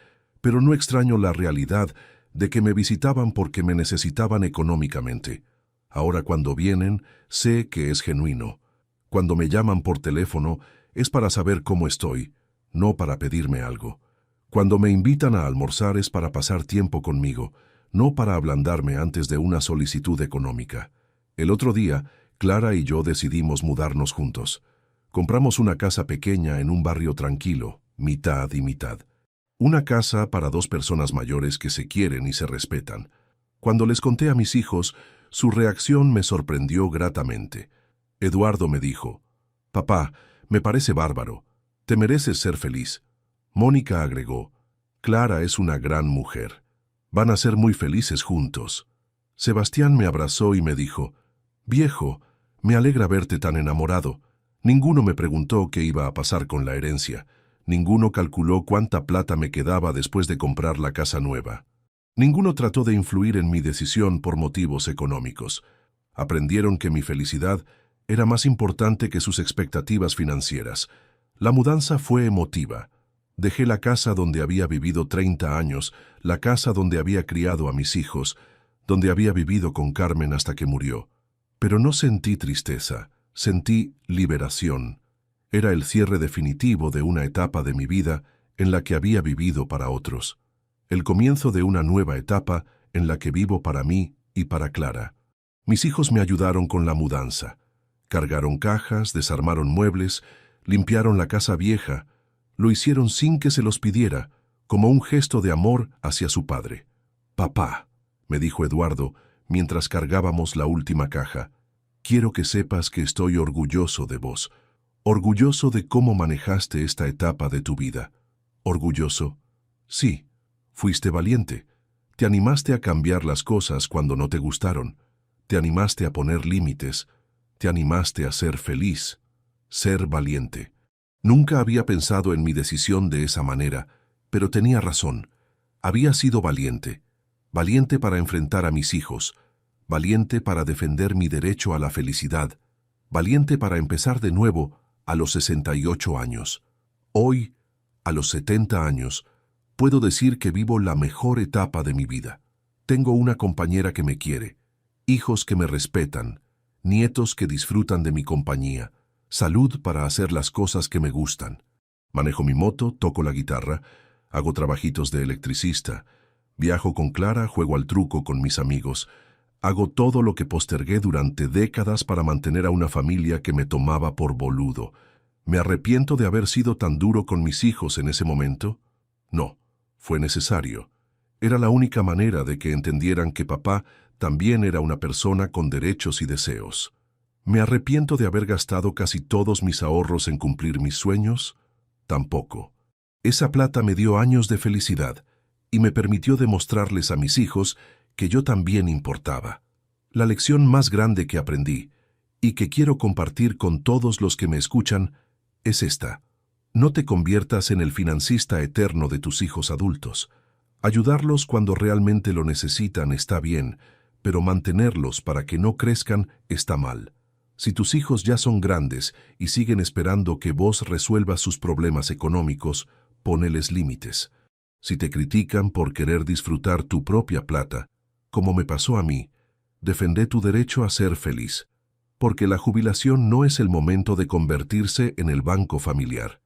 pero no extraño la realidad de que me visitaban porque me necesitaban económicamente. Ahora cuando vienen, sé que es genuino. Cuando me llaman por teléfono, es para saber cómo estoy, no para pedirme algo. Cuando me invitan a almorzar es para pasar tiempo conmigo, no para ablandarme antes de una solicitud económica. El otro día, Clara y yo decidimos mudarnos juntos. Compramos una casa pequeña en un barrio tranquilo, mitad y mitad. Una casa para dos personas mayores que se quieren y se respetan. Cuando les conté a mis hijos, su reacción me sorprendió gratamente. Eduardo me dijo: «Papá, me parece bárbaro. Te mereces ser feliz». Mónica agregó: «Clara es una gran mujer. Van a ser muy felices juntos». Sebastián me abrazó y me dijo: «Viejo, me alegra verte tan enamorado. Ninguno me preguntó qué iba a pasar con la herencia. Ninguno calculó cuánta plata me quedaba después de comprar la casa nueva. Ninguno trató de influir en mi decisión por motivos económicos. Aprendieron que mi felicidad era más importante que sus expectativas financieras. La mudanza fue emotiva. Dejé la casa donde había vivido 30 años, la casa donde había criado a mis hijos, donde había vivido con Carmen hasta que murió. Pero no sentí tristeza, sentí liberación. Era el cierre definitivo de una etapa de mi vida en la que había vivido para otros. El comienzo de una nueva etapa en la que vivo para mí y para Clara. Mis hijos me ayudaron con la mudanza. Cargaron cajas, desarmaron muebles, limpiaron la casa vieja. Lo hicieron sin que se los pidiera, como un gesto de amor hacia su padre. «Papá», me dijo Eduardo mientras cargábamos la última caja, «quiero que sepas que estoy orgulloso de vos. Orgulloso de cómo manejaste esta etapa de tu vida». «¿Orgulloso?» «Sí, fuiste valiente. Te animaste a cambiar las cosas cuando no te gustaron. Te animaste a poner límites. Te animaste a ser feliz. Ser valiente». Nunca había pensado en mi decisión de esa manera, pero tenía razón. Había sido valiente. Valiente para enfrentar a mis hijos. Valiente para defender mi derecho a la felicidad. Valiente para empezar de nuevo a los 68 años. Hoy, a los 70 años, puedo decir que vivo la mejor etapa de mi vida. Tengo una compañera que me quiere, hijos que me respetan, nietos que disfrutan de mi compañía, salud para hacer las cosas que me gustan. Manejo mi moto, toco la guitarra, hago trabajitos de electricista, viajo con Clara, juego al truco con mis amigos. Hago todo lo que postergué durante décadas para mantener a una familia que me tomaba por boludo. ¿Me arrepiento de haber sido tan duro con mis hijos en ese momento? No, fue necesario. Era la única manera de que entendieran que papá también era una persona con derechos y deseos. ¿Me arrepiento de haber gastado casi todos mis ahorros en cumplir mis sueños? Tampoco. Esa plata me dio años de felicidad y me permitió demostrarles a mis hijos que yo también importaba. La lección más grande que aprendí, y que quiero compartir con todos los que me escuchan, es esta: no te conviertas en el financista eterno de tus hijos adultos. Ayudarlos cuando realmente lo necesitan está bien, pero mantenerlos para que no crezcan está mal. Si tus hijos ya son grandes y siguen esperando que vos resuelvas sus problemas económicos, poneles límites. Si te critican por querer disfrutar tu propia plata, como me pasó a mí, defendé tu derecho a ser feliz, porque la jubilación no es el momento de convertirse en el banco familiar.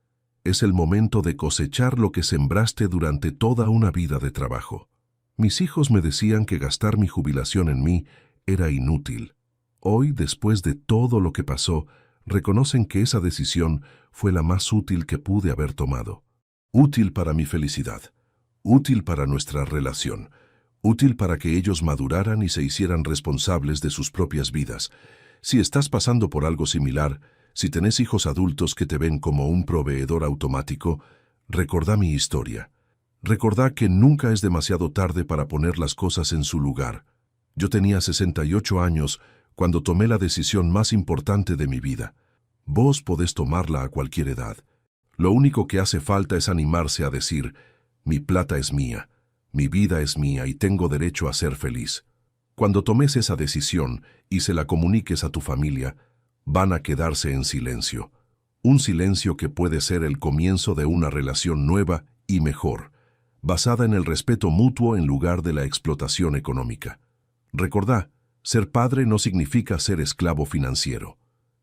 Es el momento de cosechar lo que sembraste durante toda una vida de trabajo. Mis hijos me decían que gastar mi jubilación en mí era inútil. Hoy, después de todo lo que pasó, reconocen que esa decisión fue la más útil que pude haber tomado. Útil para mi felicidad, útil para nuestra relación, útil para que ellos maduraran y se hicieran responsables de sus propias vidas. Si estás pasando por algo similar, si tenés hijos adultos que te ven como un proveedor automático, recordá mi historia. Recordá que nunca es demasiado tarde para poner las cosas en su lugar. Yo tenía 68 años cuando tomé la decisión más importante de mi vida. Vos podés tomarla a cualquier edad. Lo único que hace falta es animarse a decir: Mi plata es mía, mi vida es mía y tengo derecho a ser feliz. Cuando tomes esa decisión y se la comuniques a tu familia, van a quedarse en silencio. Un silencio que puede ser el comienzo de una relación nueva y mejor, basada en el respeto mutuo en lugar de la explotación económica. Recordá, ser padre no significa ser esclavo financiero.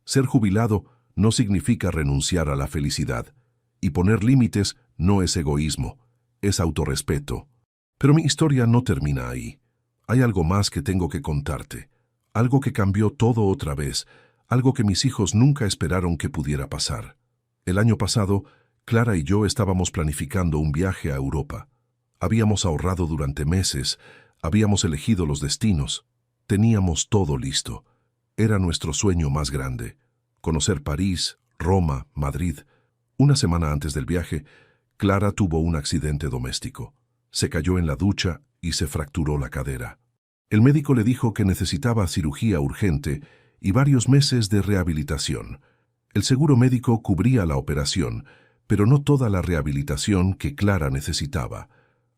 Ser jubilado no significa renunciar a la felicidad. Y poner límites no es egoísmo, es autorrespeto. Pero mi historia no termina ahí. Hay algo más que tengo que contarte. Algo que cambió todo otra vez, algo que mis hijos nunca esperaron que pudiera pasar. El año pasado, Clara y yo estábamos planificando un viaje a Europa. Habíamos ahorrado durante meses, habíamos elegido los destinos, teníamos todo listo. Era nuestro sueño más grande. Conocer París, Roma, Madrid. Una semana antes del viaje, Clara tuvo un accidente doméstico. Se cayó en la ducha y se fracturó la cadera. El médico le dijo que necesitaba cirugía urgente y varios meses de rehabilitación. El seguro médico cubría la operación, pero no toda la rehabilitación que Clara necesitaba.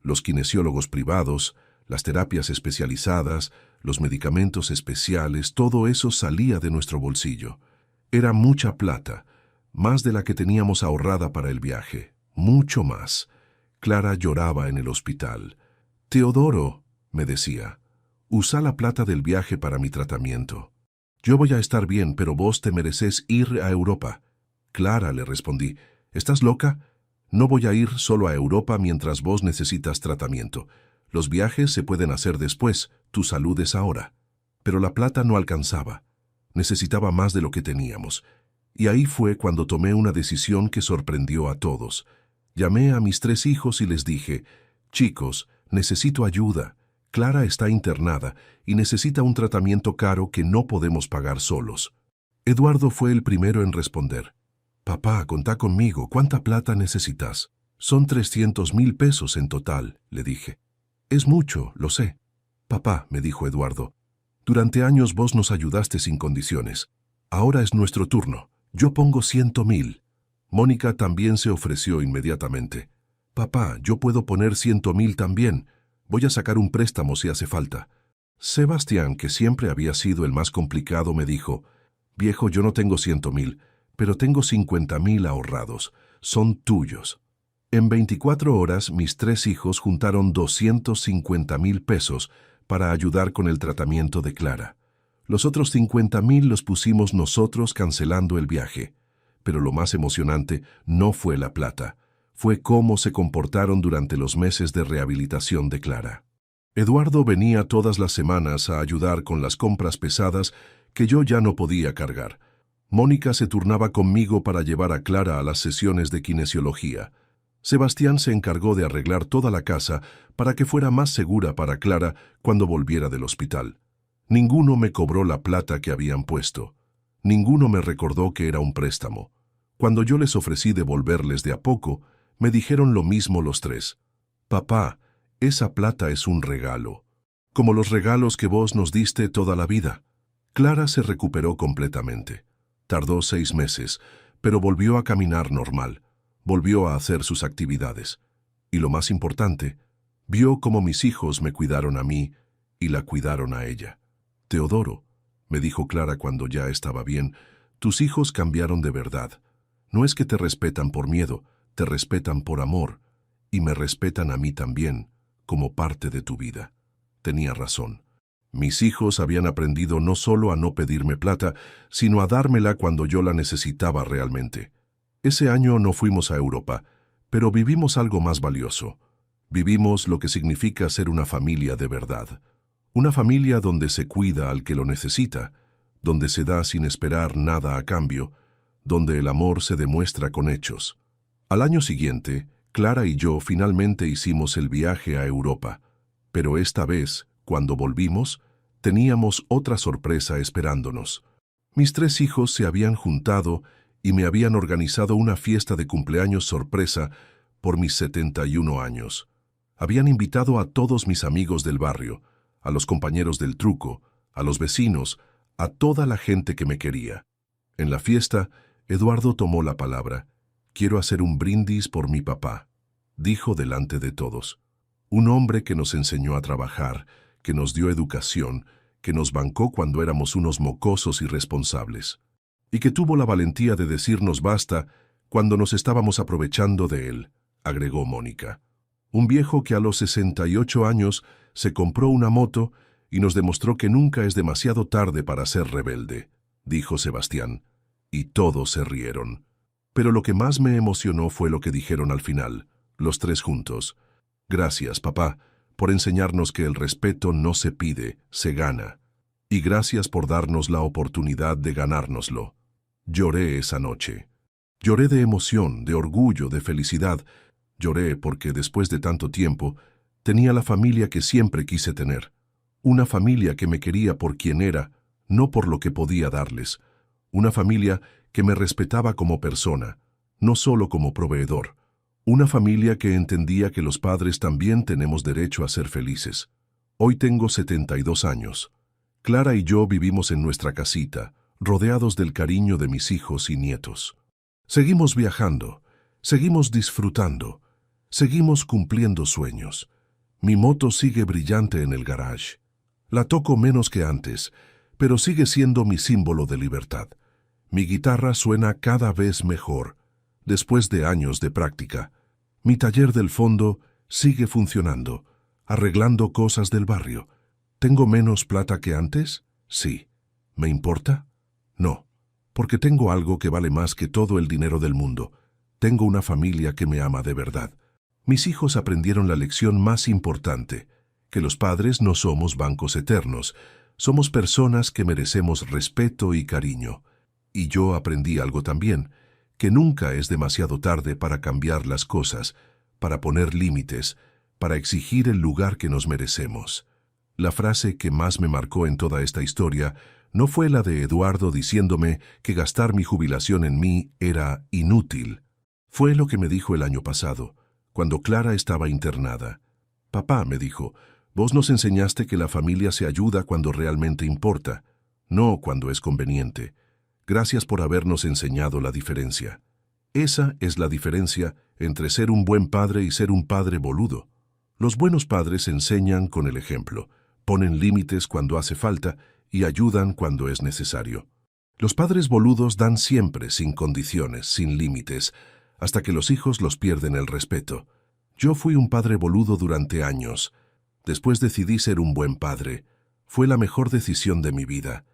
Los kinesiólogos privados, las terapias especializadas, los medicamentos especiales, todo eso salía de nuestro bolsillo. Era mucha plata, más de la que teníamos ahorrada para el viaje, mucho más. Clara lloraba en el hospital. «Teodoro», me decía, «usa la plata del viaje para mi tratamiento. Yo voy a estar bien, pero vos te mereces ir a Europa». «Clara», le respondí, «¿estás loca? No voy a ir solo a Europa mientras vos necesitas tratamiento. Los viajes se pueden hacer después, tu salud es ahora». Pero la plata no alcanzaba. Necesitaba más de lo que teníamos. Y ahí fue cuando tomé una decisión que sorprendió a todos. Llamé a mis 3 hijos y les dije, «Chicos, necesito ayuda. Clara está internada y necesita un tratamiento caro que no podemos pagar solos». Eduardo fue el primero en responder. «Papá, contá conmigo. ¿Cuánta plata necesitas?» «Son 300.000 pesos en total», le dije. «Es mucho, lo sé». «Papá», me dijo Eduardo, «durante años vos nos ayudaste sin condiciones. Ahora es nuestro turno. Yo pongo 100.000. Mónica también se ofreció inmediatamente. «Papá, yo puedo poner 100.000 también. Voy a sacar un préstamo si hace falta». Sebastián, que siempre había sido el más complicado, me dijo, «Viejo, yo no tengo 100.000, pero tengo 50.000 ahorrados. Son tuyos». En 24 horas, mis 3 hijos juntaron 250.000 pesos para ayudar con el tratamiento de Clara. Los otros 50.000 los pusimos nosotros cancelando el viaje. Pero lo más emocionante no fue la plata, fue cómo se comportaron durante los meses de rehabilitación de Clara. Eduardo venía todas las semanas a ayudar con las compras pesadas que yo ya no podía cargar. Mónica se turnaba conmigo para llevar a Clara a las sesiones de kinesiología. Sebastián se encargó de arreglar toda la casa para que fuera más segura para Clara cuando volviera del hospital. Ninguno me cobró la plata que habían puesto. Ninguno me recordó que era un préstamo. Cuando yo les ofrecí devolverles de a poco, me dijeron lo mismo los 3. «Papá, esa plata es un regalo, como los regalos que vos nos diste toda la vida». Clara se recuperó completamente. Tardó 6 meses, pero volvió a caminar normal, volvió a hacer sus actividades. Y lo más importante, vio cómo mis hijos me cuidaron a mí y la cuidaron a ella. «Teodoro», me dijo Clara cuando ya estaba bien, «tus hijos cambiaron de verdad. No es que te respetan por miedo, te respetan por amor, y me respetan a mí también, como parte de tu vida». Tenía razón. Mis hijos habían aprendido no solo a no pedirme plata, sino a dármela cuando yo la necesitaba realmente. Ese año no fuimos a Europa, pero vivimos algo más valioso. Vivimos lo que significa ser una familia de verdad. Una familia donde se cuida al que lo necesita, donde se da sin esperar nada a cambio, donde el amor se demuestra con hechos. Al año siguiente, Clara y yo finalmente hicimos el viaje a Europa, pero esta vez, cuando volvimos, teníamos otra sorpresa esperándonos. Mis 3 hijos se habían juntado y me habían organizado una fiesta de cumpleaños sorpresa por mis 71 años. Habían invitado a todos mis amigos del barrio, a los compañeros del truco, a los vecinos, a toda la gente que me quería. En la fiesta, Eduardo tomó la palabra. «Quiero hacer un brindis por mi papá». dijo delante de todos. Un hombre que nos enseñó a trabajar, que nos dio educación, que nos bancó cuando éramos unos mocosos irresponsables, y que tuvo la valentía de decirnos basta cuando nos estábamos aprovechando de él, agregó Mónica. Un viejo que a los 68 años se compró una moto y nos demostró que nunca es demasiado tarde para ser rebelde, dijo Sebastián, y todos se rieron. Pero lo que más me emocionó fue lo que dijeron al final, los tres juntos. Gracias, papá, por enseñarnos que el respeto no se pide, se gana. Y gracias por darnos la oportunidad de ganárnoslo. Lloré esa noche. Lloré de emoción, de orgullo, de felicidad. Lloré porque después de tanto tiempo tenía la familia que siempre quise tener. Una familia que me quería por quien era, no por lo que podía darles. Una familia que me respetaba como persona, no solo como proveedor. Una familia que entendía que los padres también tenemos derecho a ser felices. Hoy tengo 72 años. Clara y yo vivimos en nuestra casita, rodeados del cariño de mis hijos y nietos. Seguimos viajando, seguimos disfrutando, seguimos cumpliendo sueños. Mi moto sigue brillante en el garage. La toco menos que antes, pero sigue siendo mi símbolo de libertad. Mi guitarra suena cada vez mejor, después de años de práctica. Mi taller del fondo sigue funcionando, arreglando cosas del barrio. ¿Tengo menos plata que antes? Sí. ¿Me importa? No, porque tengo algo que vale más que todo el dinero del mundo. Tengo una familia que me ama de verdad. Mis hijos aprendieron la lección más importante, que los padres no somos bancos eternos, somos personas que merecemos respeto y cariño. Y yo aprendí algo también, que nunca es demasiado tarde para cambiar las cosas, para poner límites, para exigir el lugar que nos merecemos. La frase que más me marcó en toda esta historia no fue la de Eduardo diciéndome que gastar mi jubilación en mí era inútil. Fue lo que me dijo el año pasado, cuando Clara estaba internada. Papá, me dijo, vos nos enseñaste que la familia se ayuda cuando realmente importa, no cuando es conveniente. Gracias por habernos enseñado la diferencia. Esa es la diferencia entre ser un buen padre y ser un padre boludo. Los buenos padres enseñan con el ejemplo, ponen límites cuando hace falta y ayudan cuando es necesario. Los padres boludos dan siempre sin condiciones, sin límites, hasta que los hijos los pierden el respeto. Yo fui un padre boludo durante años. Después decidí ser un buen padre. Fue la mejor decisión de mi vida.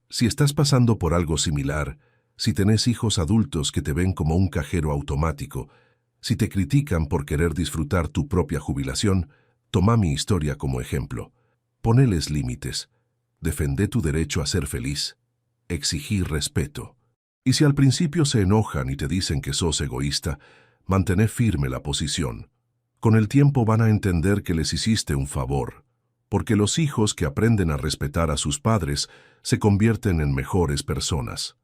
Si estás pasando por algo similar, si tenés hijos adultos que te ven como un cajero automático, si te critican por querer disfrutar tu propia jubilación, toma mi historia como ejemplo. Poneles límites. Defendé tu derecho a ser feliz. Exigí respeto. Y si al principio se enojan y te dicen que sos egoísta, mantén firme la posición. Con el tiempo van a entender que les hiciste un favor, porque los hijos que aprenden a respetar a sus padres se convierten en mejores personas.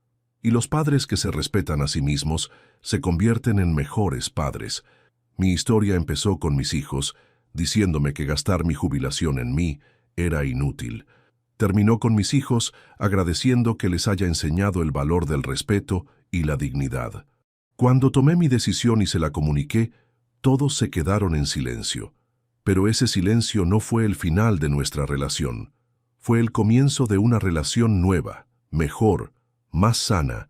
Y los padres que se respetan a sí mismos se convierten en mejores padres. Mi historia empezó con mis hijos, diciéndome que gastar mi jubilación en mí era inútil. Terminó con mis hijos agradeciendo que les haya enseñado el valor del respeto y la dignidad. Cuando tomé mi decisión y se la comuniqué, todos se quedaron en silencio. Pero ese silencio no fue el final de nuestra relación. Fue el comienzo de una relación nueva, mejor, más sana,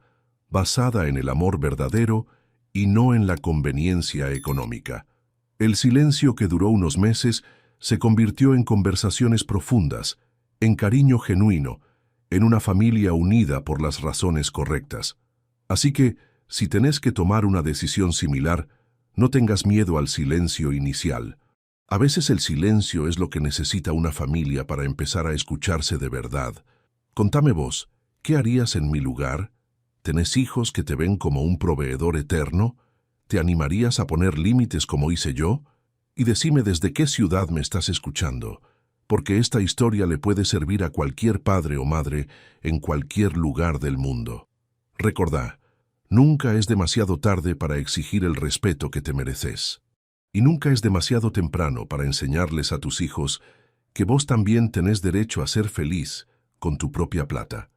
basada en el amor verdadero y no en la conveniencia económica. El silencio que duró unos meses se convirtió en conversaciones profundas, en cariño genuino, en una familia unida por las razones correctas. Así que, si tenés que tomar una decisión similar, no tengas miedo al silencio inicial. A veces el silencio es lo que necesita una familia para empezar a escucharse de verdad. Contame vos, ¿qué harías en mi lugar? ¿Tenés hijos que te ven como un proveedor eterno? ¿Te animarías a poner límites como hice yo? Y decime desde qué ciudad me estás escuchando, porque esta historia le puede servir a cualquier padre o madre en cualquier lugar del mundo. Recordá, nunca es demasiado tarde para exigir el respeto que te mereces. Y nunca es demasiado temprano para enseñarles a tus hijos que vos también tenés derecho a ser feliz con tu propia plata.